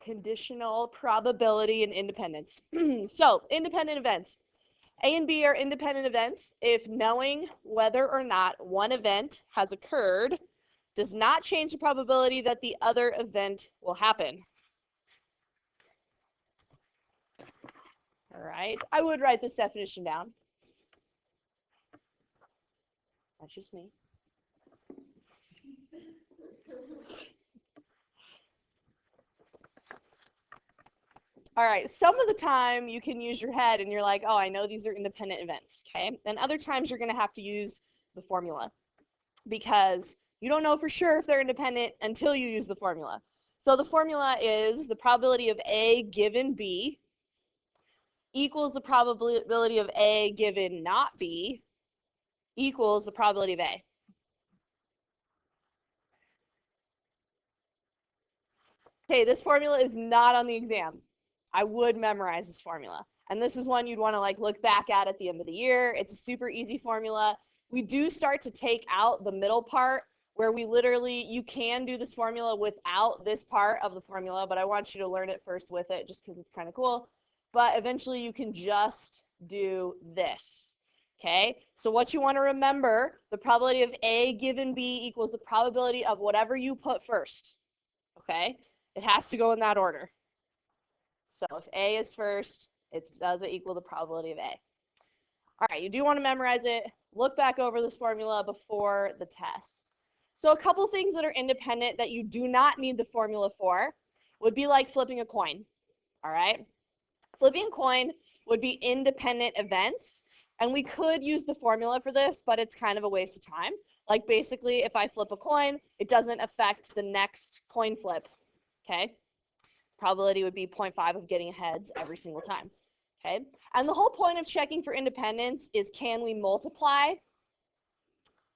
Conditional probability and independence. So, independent events. A and B are independent events if knowing whether or not one event has occurred does not change the probability that the other event will happen. All right, I would write this definition down. That's just me. All right, some of the time you can use your head and you're like, oh, I know these are independent events, okay? And other times you're gonna have to use the formula because you don't know for sure if they're independent until you use the formula. So the formula is the probability of A given B equals the probability of A given not B equals the probability of A. Okay, this formula is not on the exam. I would memorize this formula. And this is one you'd want to like look back at the end of the year. It's a super easy formula. We do start to take out the middle part where we literally, you can do this formula without this part of the formula, but I want you to learn it first with it just because it's kind of cool. But eventually you can just do this. Okay, so what you want to remember, the probability of A given B equals the probability of whatever you put first. Okay, it has to go in that order. So if A is first, does it equal the probability of A? All right, you do want to memorize it. Look back over this formula before the test. So a couple things that are independent that you do not need the formula for would be like flipping a coin. All right, flipping a coin would be independent events, and we could use the formula for this, but it's kind of a waste of time. Like basically, if I flip a coin, it doesn't affect the next coin flip. Okay, probability would be 0.5 of getting heads every single time. Okay, and the whole point of checking for independence is, can we multiply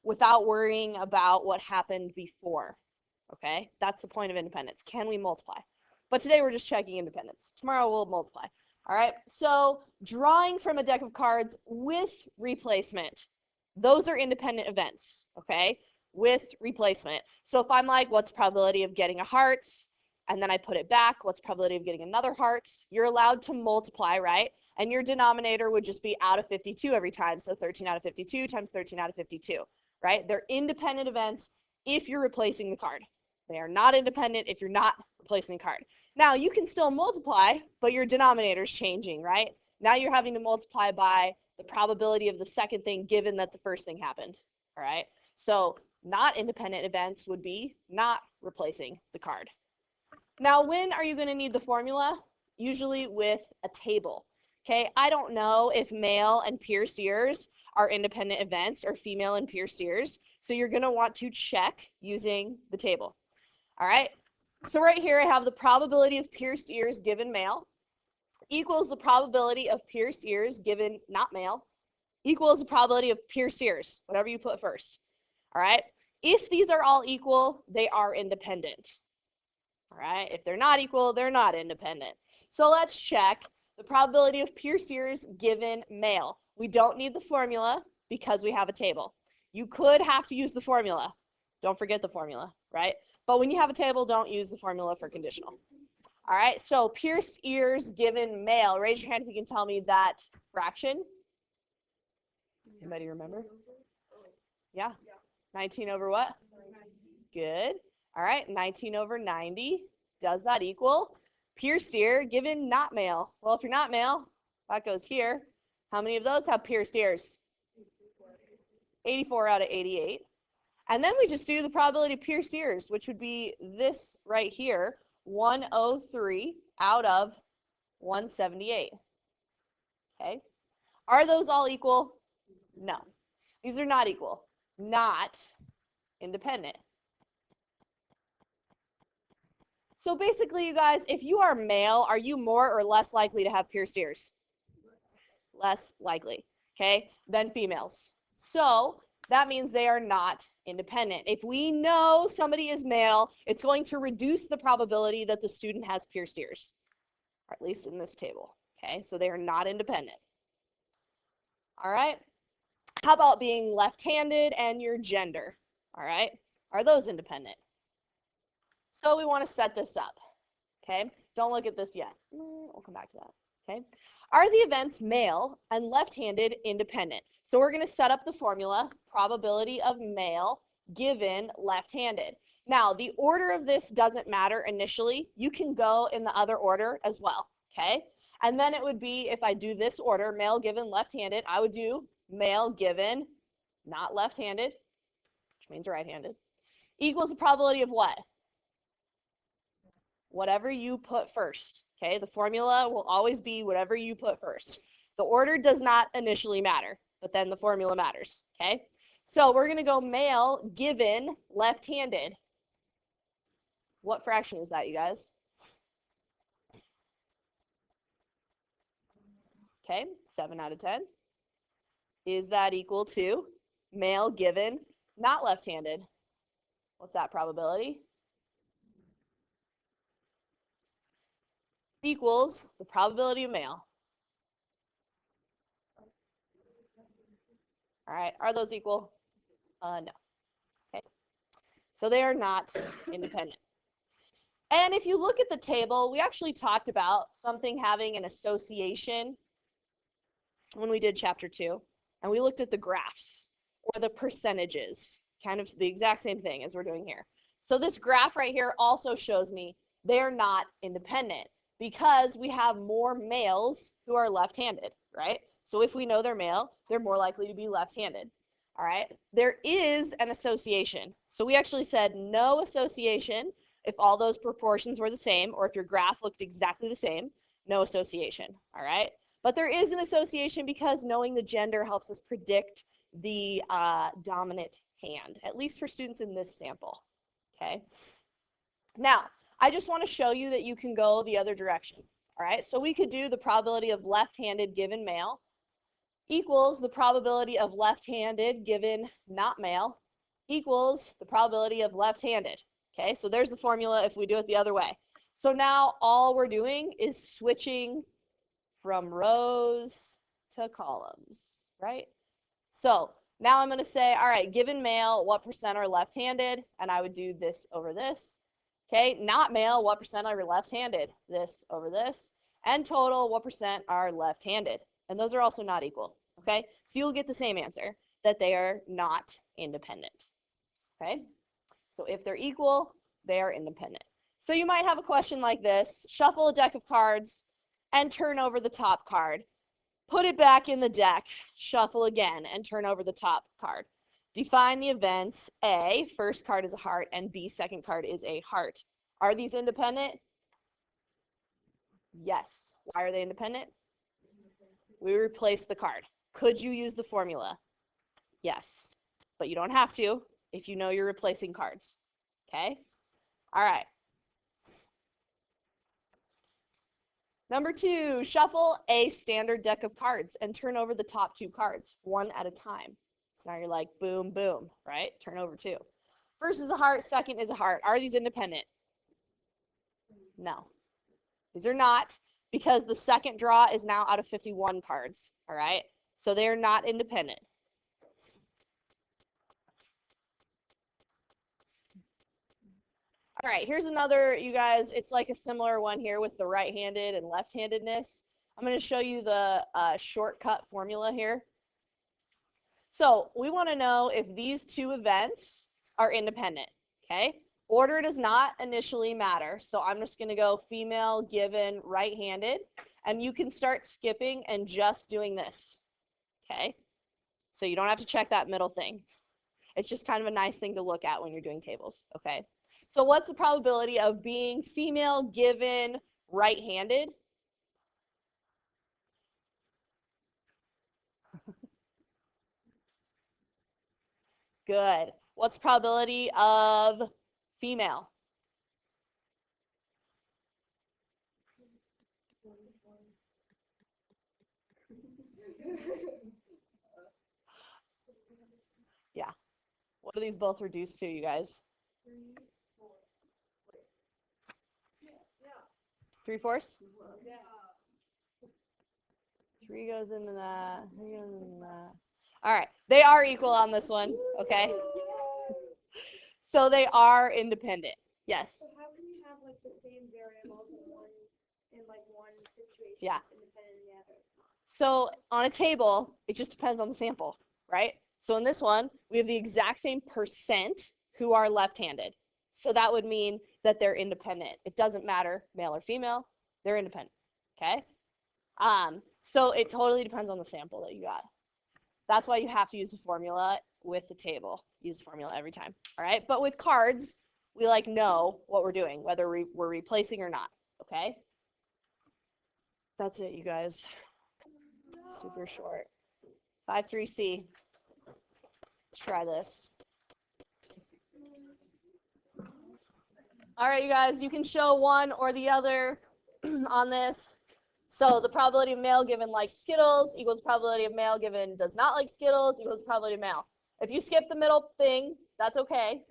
without worrying about what happened before? Okay, that's the point of independence. Can we multiply? But today we're just checking independence. Tomorrow we'll multiply. All right, so drawing from a deck of cards with replacement, those are independent events, okay, with replacement. So if I'm like, what's the probability of getting a hearts? And then I put it back, what's the probability of getting another hearts? You're allowed to multiply, right? And your denominator would just be out of 52 every time. So 13 out of 52 times 13 out of 52, right? They're independent events if you're replacing the card. They are not independent if you're not replacing the card. Now, you can still multiply, but your denominator is changing, right? Now you're having to multiply by the probability of the second thing given that the first thing happened, all right? So not independent events would be not replacing the card. Now, when are you going to need the formula? Usually with a table, okay? I don't know if male and pierced ears are independent events or female and pierced ears, so you're going to want to check using the table, all right? So right here I have the probability of pierced ears given male equals the probability of pierced ears given not male equals the probability of pierced ears, whatever you put first, all right? If these are all equal, they are independent, all right? If they're not equal, they're not independent. So let's check the probability of pierced ears given male. We don't need the formula because we have a table. You could have to use the formula. Don't forget the formula, right? But when you have a table, don't use the formula for conditional. All right, so pierced ears given male. Raise your hand if you can tell me that fraction. Anybody remember? Yeah. 19 over what? Good. All right, 19 over 90. Does that equal pierced ear given not male? Well, if you're not male, that goes here. How many of those have pierced ears? 84 out of 88. And then we just do the probability of pierced ears, which would be this right here, 103 out of 178. Okay. Are those all equal? No. These are not equal. Not independent. So basically, you guys, if you are male, are you more or less likely to have pierced ears? Less likely, okay, than females. So that means they are not independent. If we know somebody is male, it's going to reduce the probability that the student has pierced ears, or at least in this table, okay? So they are not independent. All right. How about being left-handed and your gender? All right. Are those independent? So we want to set this up, Okay, don't look at this yet. We'll come back to that. Okay, are the events male and left-handed independent? So we're going to set up the formula, probability of male given left-handed. Now, the order of this doesn't matter initially. You can go in the other order as well, okay? And then it would be, if I do this order, male given left-handed, I would do male given not left-handed, which means right-handed, equals the probability of what? Whatever you put first, okay? The formula will always be whatever you put first. The order does not initially matter, but then the formula matters, okay? So we're going to go male given left-handed. What fraction is that, you guys? Okay, 7 out of 10. Is that equal to male given not left-handed? What's that probability? Equals the probability of male. All right, are those equal? No. Okay, so they are not independent. And if you look at the table, we actually talked about something having an association when we did chapter 2, and we looked at the graphs or the percentages, kind of the exact same thing as we're doing here. So this graph right here also shows me they're not independent because we have more males who are left-handed, right? So if we know they're male, they're more likely to be left-handed, all right? There is an association. So we actually said no association if all those proportions were the same, or if your graph looked exactly the same, no association, all right? But there is an association because knowing the gender helps us predict the dominant hand, at least for students in this sample, okay? Now, I just want to show you that you can go the other direction, all right? So we could do the probability of left-handed given male equals the probability of left-handed given not male equals the probability of left-handed, okay? So there's the formula if we do it the other way. So now all we're doing is switching from rows to columns, right? So now I'm going to say, all right, given male, what percent are left-handed? And I would do this over this. Okay, not male, what percent are left-handed? This over this. And total, what percent are left-handed? And those are also not equal, okay? So you'll get the same answer, that they are not independent, okay? So if they're equal, they are independent. So you might have a question like this: shuffle a deck of cards and turn over the top card. Put it back in the deck, shuffle again, and turn over the top card. Define the events. A, first card is a heart, and B, second card is a heart. Are these independent? Yes. Why are they independent? We replace the card. Could you use the formula? Yes. But you don't have to if you know you're replacing cards. Okay? All right. Number 2, shuffle a standard deck of cards and turn over the top 2 cards, one at a time. So now you're like, boom, boom, right? Turn over 2. First is a heart, second is a heart. Are these independent? No. These are not, because the second draw is now out of 51 cards, all right? So they are not independent. All right, here's another, you guys, it's like a similar one here with the right-handed and left-handedness. I'm going to show you the shortcut formula here. So we want to know if these 2 events are independent, okay? Order does not initially matter, so I'm just going to go female given right-handed, and you can start skipping and just doing this, okay? So you don't have to check that middle thing. It's just kind of a nice thing to look at when you're doing tables, okay? So what's the probability of being female given right-handed? Good. What's the probability of female? Yeah. What are these both reduced to, you guys? 3/4? 3 goes into that. 3 goes into that. All right. They are equal on this one, okay? So they are independent. Yes. So how can you have like the same variables in like one situation Yeah. it's independent of the other. So on a table, it just depends on the sample, right? So in this one, we have the exact same percent who are left-handed. So that would mean that they're independent. It doesn't matter, male or female, they're independent, okay? So it totally depends on the sample that you got. That's why you have to use the formula with the table. Use the formula every time, all right? But with cards, we like know what we're doing, whether we're replacing or not, okay? That's it, you guys. Super short. 5-3C. Let's try this. All right, you guys, you can show one or the other on this. So the probability of male given likes Skittles equals probability of male given does not like Skittles equals probability of male. If you skip the middle thing, that's okay.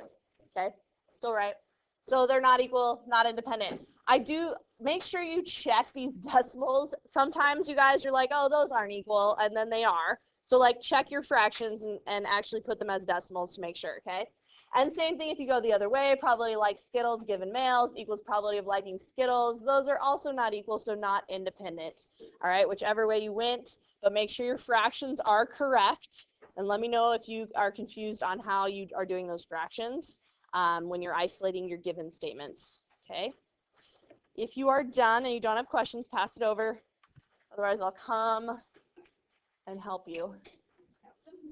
Okay, still right. So they're not equal, not independent. I do make sure you check these decimals. Sometimes you guys are like, oh, those aren't equal, and then they are. So like check your fractions and actually put them as decimals to make sure, okay? And same thing if you go the other way, probability of like Skittles given males equals probability of liking Skittles. Those are also not equal, so not independent. All right, whichever way you went, but make sure your fractions are correct. And let me know if you are confused on how you are doing those fractions when you're isolating your given statements, okay? If you are done and you don't have questions, pass it over. Otherwise, I'll come and help you.